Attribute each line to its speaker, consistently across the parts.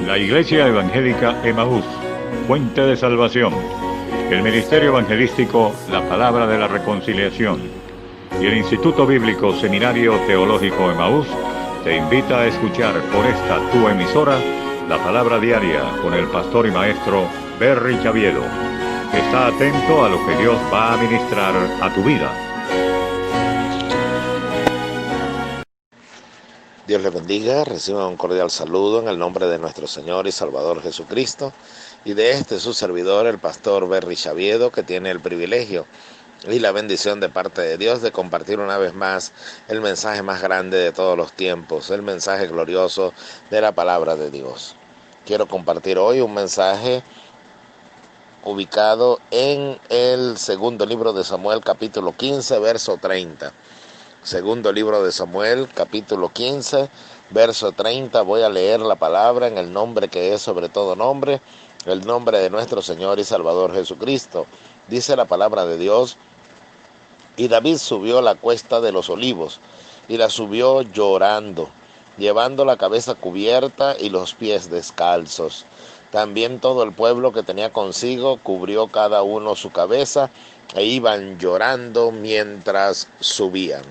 Speaker 1: La Iglesia Evangélica Emaús, Fuente de Salvación. El Ministerio Evangelístico La Palabra de la Reconciliación. Y el Instituto Bíblico Seminario Teológico Emaús te invita a escuchar por esta tu emisora la Palabra Diaria con el pastor y maestro Berry Chaviedo. Está atento a lo que Dios va a ministrar a tu vida.
Speaker 2: Dios les bendiga, reciban un cordial saludo en el nombre de nuestro Señor y Salvador Jesucristo y de su servidor, el pastor Berry Chaviedo, que tiene el privilegio y la bendición de parte de Dios de compartir una vez más el mensaje más grande de todos los tiempos, el mensaje glorioso de la palabra de Dios. Quiero compartir hoy un mensaje ubicado en el segundo libro de Samuel, capítulo 15, verso 30. Segundo libro de Samuel, capítulo 15, verso 30. Voy a leer la palabra en el nombre que es sobre todo nombre, el nombre de nuestro Señor y Salvador Jesucristo. Dice la palabra de Dios: y David subió la cuesta de los olivos, y la subió llorando, llevando la cabeza cubierta y los pies descalzos. También todo el pueblo que tenía consigo cubrió cada uno su cabeza, e iban llorando mientras subían.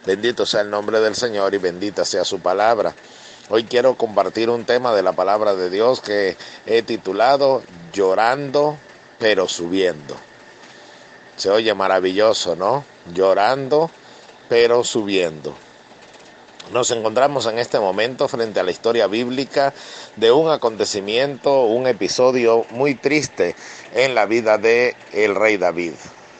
Speaker 2: Bendito sea el nombre del Señor y bendita sea su palabra. Hoy quiero compartir un tema de la palabra de Dios que he titulado Llorando pero subiendo. Se oye maravilloso, ¿no? Llorando pero subiendo. Nos encontramos en este momento frente a la historia bíblica de un acontecimiento, un episodio muy triste en la vida del rey David.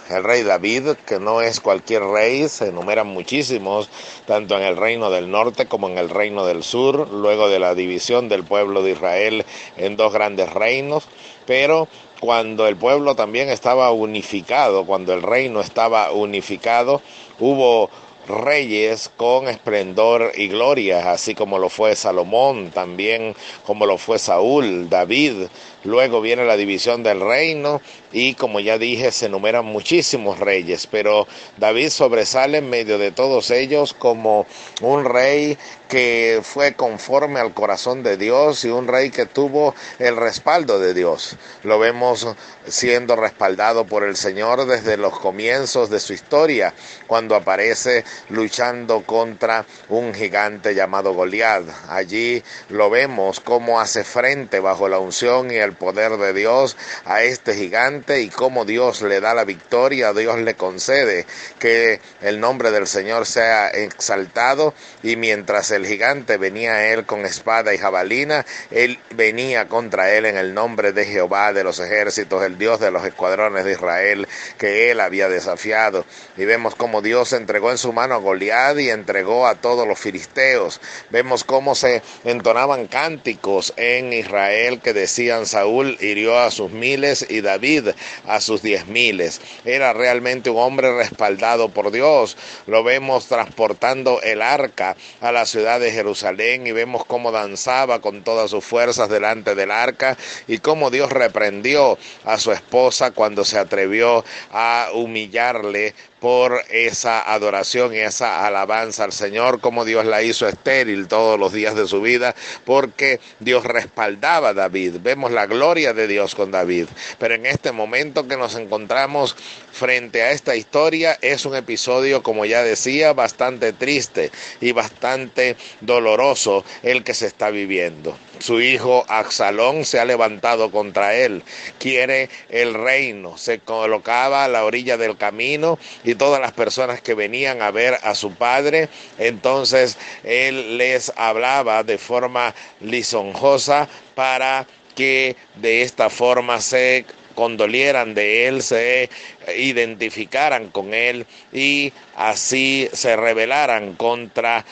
Speaker 2: El rey David, que no es cualquier rey, se enumeran muchísimos, tanto en el reino del norte como en el reino del sur, luego de la división del pueblo de Israel en dos grandes reinos, pero cuando el pueblo también estaba unificado, cuando el reino estaba unificado, hubo reyes con esplendor y gloria, así como lo fue Salomón, también como lo fue Saúl, David. Luego viene la división del reino y, como ya dije, se enumeran muchísimos reyes, pero David sobresale en medio de todos ellos como un rey que fue conforme al corazón de Dios y un rey que tuvo el respaldo de Dios. Lo vemos siendo respaldado por el Señor desde los comienzos de su historia, cuando aparece luchando contra un gigante llamado Goliat. Allí lo vemos cómo hace frente bajo la unción y el poder de Dios a este gigante y cómo Dios le da la victoria, Dios le concede que el nombre del Señor sea exaltado, y mientras el gigante venía a él con espada y jabalina, él venía contra él en el nombre de Jehová de los ejércitos, el Dios de los escuadrones de Israel, que él había desafiado. Y vemos cómo Dios entregó en su mano a Goliat y entregó a todos los filisteos. Vemos cómo se entonaban cánticos en Israel que decían: Saúl hirió a sus miles y David a sus 10,000. Era realmente un hombre respaldado por Dios. Lo vemos transportando el arca a la ciudad de Jerusalén y vemos cómo danzaba con todas sus fuerzas delante del arca y cómo Dios reprendió a su esposa cuando se atrevió a humillarle por esa adoración y esa alabanza al Señor, como Dios la hizo estéril todos los días de su vida, porque Dios respaldaba a David. Vemos la gloria de Dios con David, pero en este momento que nos encontramos frente a esta historia es un episodio, como ya decía, bastante triste y bastante doloroso el que se está viviendo. Su hijo Absalón se ha levantado contra él, quiere el reino, se colocaba a la orilla del camino y todas las personas que venían a ver a su padre, entonces él les hablaba de forma lisonjosa para que de esta forma se condolieran de él, se identificaran con él y así se rebelaran contra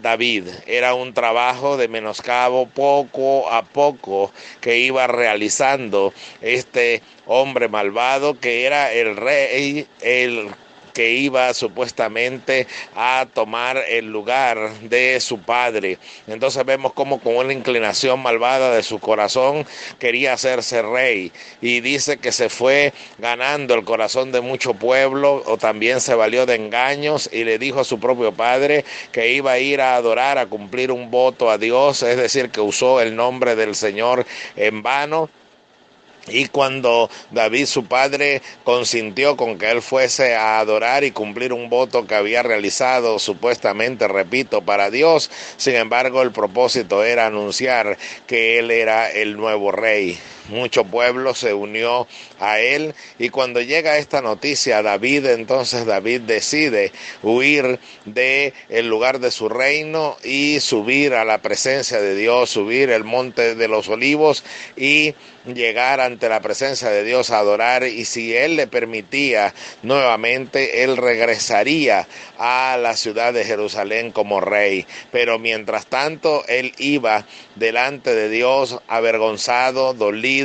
Speaker 2: David. Era un trabajo de menoscabo poco a poco que iba realizando este hombre malvado, que era el rey, el que iba supuestamente a tomar el lugar de su padre. Entonces vemos cómo con una inclinación malvada de su corazón quería hacerse rey, y dice que se fue ganando el corazón de mucho pueblo, o también se valió de engaños y le dijo a su propio padre que iba a ir a adorar, a cumplir un voto a Dios, es decir, que usó el nombre del Señor en vano. Y cuando David, su padre, consintió con que él fuese a adorar y cumplir un voto que había realizado, supuestamente, repito, para Dios, sin embargo, el propósito era anunciar que él era el nuevo rey. Mucho pueblo se unió a él, y cuando llega esta noticia a David, entonces David decide huir del lugar de su reino y subir a la presencia de Dios, subir el monte de los olivos y llegar ante la presencia de Dios a adorar. Y si él le permitía nuevamente, él regresaría a la ciudad de Jerusalén como rey. Pero mientras tanto él iba delante de Dios avergonzado, dolido,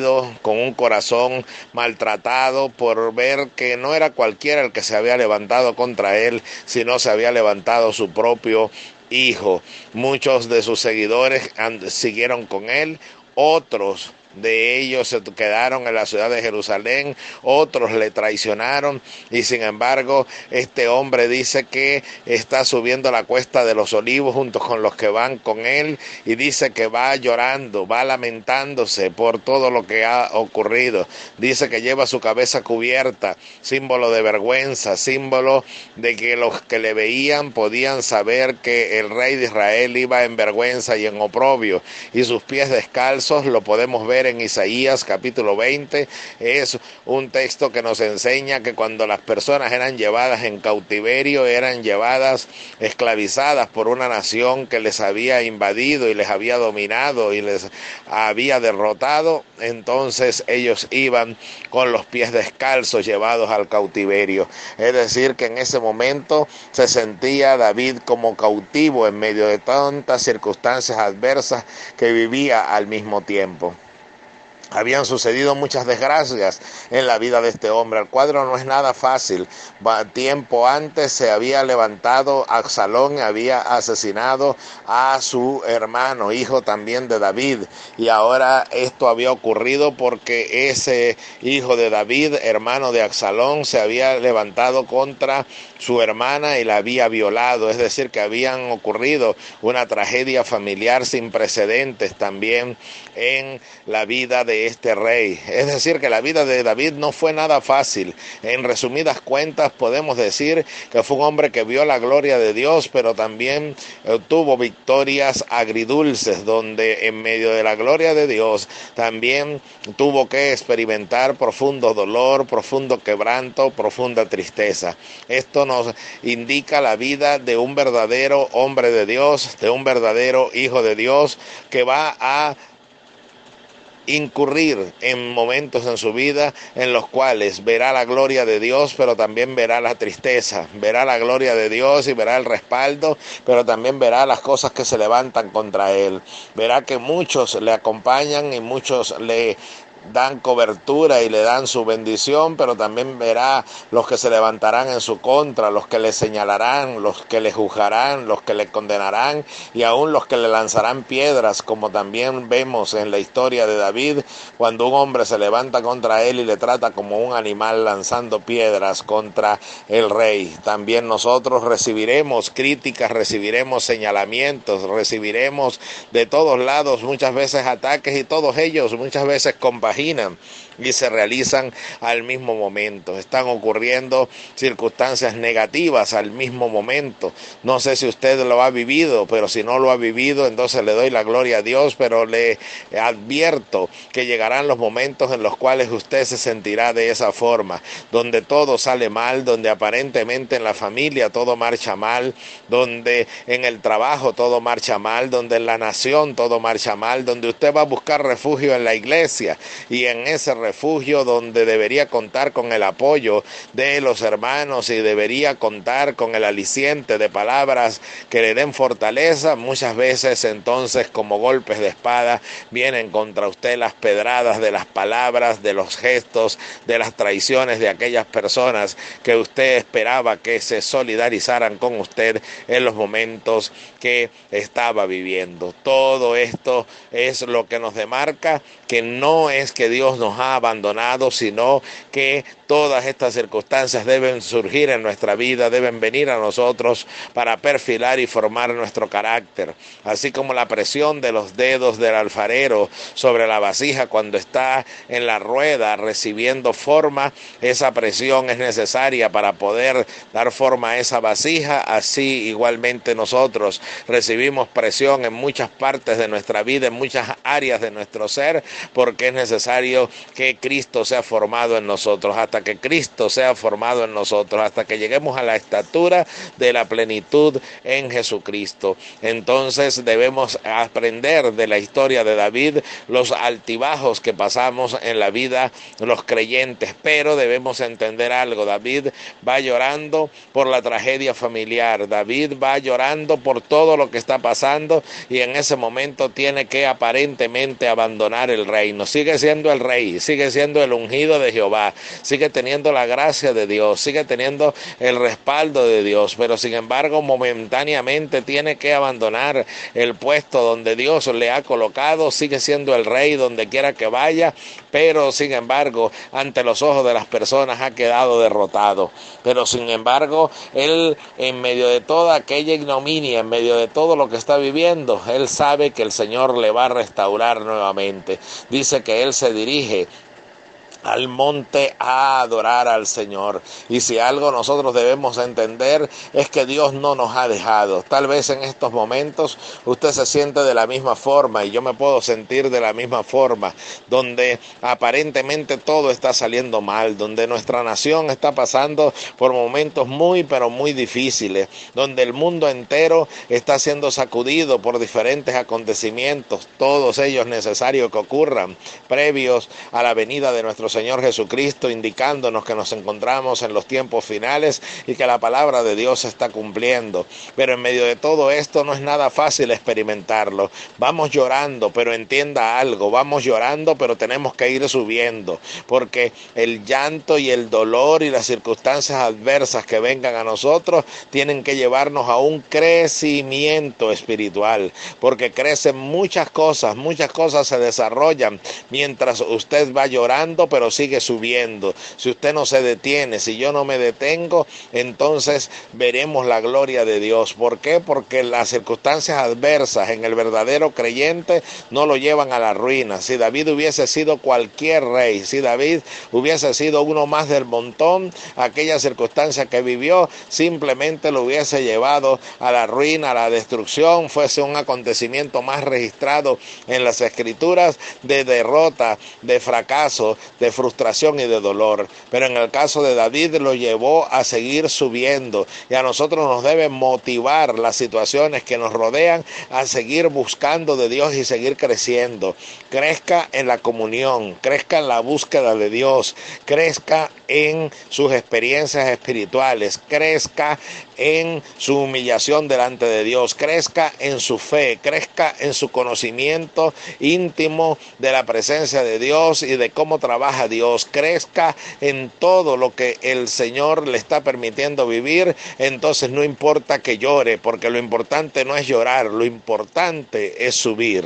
Speaker 2: con un corazón maltratado por ver que no era cualquiera el que se había levantado contra él, sino se había levantado su propio hijo. Muchos de sus seguidores siguieron con él, otros de ellos se quedaron en la ciudad de Jerusalén, otros le traicionaron, y sin embargo este hombre dice que está subiendo la cuesta de los olivos junto con los que van con él, y dice que va llorando, va lamentándose por todo lo que ha ocurrido. Dice que lleva su cabeza cubierta, símbolo de vergüenza, símbolo de que los que le veían podían saber que el rey de Israel iba en vergüenza y en oprobio, y sus pies descalzos lo podemos ver en Isaías capítulo 20. Es un texto que nos enseña que cuando las personas eran llevadas en cautiverio, eran llevadas esclavizadas por una nación que les había invadido y les había dominado y les había derrotado, entonces ellos iban con los pies descalzos llevados al cautiverio. Es decir, que en ese momento se sentía David como cautivo en medio de tantas circunstancias adversas que vivía al mismo tiempo. Habían sucedido muchas desgracias en la vida de este hombre. El cuadro no es nada fácil. Tiempo antes se había levantado Absalón, había asesinado a su hermano, hijo también de David, y ahora esto había ocurrido porque ese hijo de David, hermano de Absalón, se había levantado contra su hermana y la había violado. Es decir, que habían ocurrido una tragedia familiar sin precedentes también en la vida de este rey. Es decir, que la vida de David no fue nada fácil. En resumidas cuentas podemos decir que fue un hombre que vio la gloria de Dios, pero también tuvo victorias agridulces, donde en medio de la gloria de Dios también tuvo que experimentar profundo dolor, profundo quebranto, profunda tristeza. Esto nos indica la vida de un verdadero hombre de Dios, de un verdadero hijo de Dios, que va a incurrir en momentos en su vida en los cuales verá la gloria de Dios, pero también verá la tristeza, verá la gloria de Dios y verá el respaldo, pero también verá las cosas que se levantan contra él. Verá que muchos le acompañan y muchos le dan cobertura y le dan su bendición, pero también verá los que se levantarán en su contra, los que le señalarán, los que le juzgarán, los que le condenarán y aún los que le lanzarán piedras, como también vemos en la historia de David, cuando un hombre se levanta contra él y le trata como un animal lanzando piedras contra el rey. También nosotros recibiremos críticas, recibiremos señalamientos, recibiremos de todos lados muchas veces ataques, y todos ellos muchas veces compaginan y se realizan al mismo momento. Están ocurriendo circunstancias negativas al mismo momento. No sé si usted lo ha vivido, pero si no lo ha vivido, entonces le doy la gloria a Dios, pero le advierto que llegarán los momentos en los cuales usted se sentirá de esa forma, donde todo sale mal, donde aparentemente en la familia todo marcha mal, donde en el trabajo todo marcha mal, donde en la nación todo marcha mal, donde usted va a buscar refugio en la iglesia, y en ese refugio refugio, donde debería contar con el apoyo de los hermanos y debería contar con el aliciente de palabras que le den fortaleza, muchas veces entonces como golpes de espada vienen contra usted las pedradas de las palabras, de los gestos, de las traiciones de aquellas personas que usted esperaba que se solidarizaran con usted en los momentos que estaba viviendo. Todo esto es lo que nos demarca que no es que Dios nos ha abandonado, sino que todas estas circunstancias deben surgir en nuestra vida, deben venir a nosotros para perfilar y formar nuestro carácter. Así como la presión de los dedos del alfarero sobre la vasija cuando está en la rueda recibiendo forma, esa presión es necesaria para poder dar forma a esa vasija. Así igualmente nosotros recibimos presión en muchas partes de nuestra vida, en muchas áreas de nuestro ser, porque es necesario que Cristo sea formado en nosotros. Hasta que Cristo sea formado en nosotros, hasta que lleguemos a la estatura de la plenitud en Jesucristo. Entonces debemos aprender de la historia de David, los altibajos que pasamos en la vida los creyentes, pero debemos entender algo. David va llorando por la tragedia familiar, David va llorando por todo lo que está pasando, y en ese momento tiene que aparentemente abandonar el reino. Sigue siendo el rey, sigue siendo el ungido de Jehová, sigue teniendo la gracia de Dios, sigue teniendo el respaldo de Dios, pero sin embargo momentáneamente tiene que abandonar el puesto donde Dios le ha colocado. Sigue siendo el rey donde quiera que vaya, pero sin embargo ante los ojos de las personas ha quedado derrotado. Pero sin embargo él, en medio de toda aquella ignominia, en medio de todo lo que está viviendo, él sabe que el Señor le va a restaurar nuevamente. Dice que él se dirige al monte a adorar al Señor. Y si algo nosotros debemos entender es que Dios no nos ha dejado. Tal vez en estos momentos usted se siente de la misma forma y yo me puedo sentir de la misma forma, donde aparentemente todo está saliendo mal, donde nuestra nación está pasando por momentos muy pero muy difíciles, donde el mundo entero está siendo sacudido por diferentes acontecimientos, todos ellos necesarios que ocurran previos a la venida de nuestro Señor Jesucristo, indicándonos que nos encontramos en los tiempos finales y que la palabra de Dios se está cumpliendo. Pero en medio de todo esto no es nada fácil experimentarlo. Vamos llorando, pero entienda algo, vamos llorando, pero tenemos que ir subiendo, porque el llanto y el dolor y las circunstancias adversas que vengan a nosotros tienen que llevarnos a un crecimiento espiritual, porque crecen muchas cosas se desarrollan mientras usted va llorando, pero sigue subiendo. Si usted no se detiene, si yo no me detengo, entonces veremos la gloria de Dios. ¿Por qué? Porque las circunstancias adversas en el verdadero creyente no lo llevan a la ruina. Si David hubiese sido cualquier rey, si David hubiese sido uno más del montón, aquella circunstancia que vivió simplemente lo hubiese llevado a la ruina, a la destrucción, fuese un acontecimiento más registrado en las Escrituras de derrota, de fracaso, de frustración y de dolor. Pero en el caso de David lo llevó a seguir subiendo, y a nosotros nos deben motivar las situaciones que nos rodean a seguir buscando de Dios y seguir creciendo. Crezca en la comunión, crezca en la búsqueda de Dios, crezca en sus experiencias espirituales, crezca en su humillación delante de Dios, crezca en su fe, crezca en su conocimiento íntimo de la presencia de Dios y de cómo trabaja Dios, crezca en todo lo que el Señor le está permitiendo vivir. Entonces no importa que llore, porque lo importante no es llorar, lo importante es subir.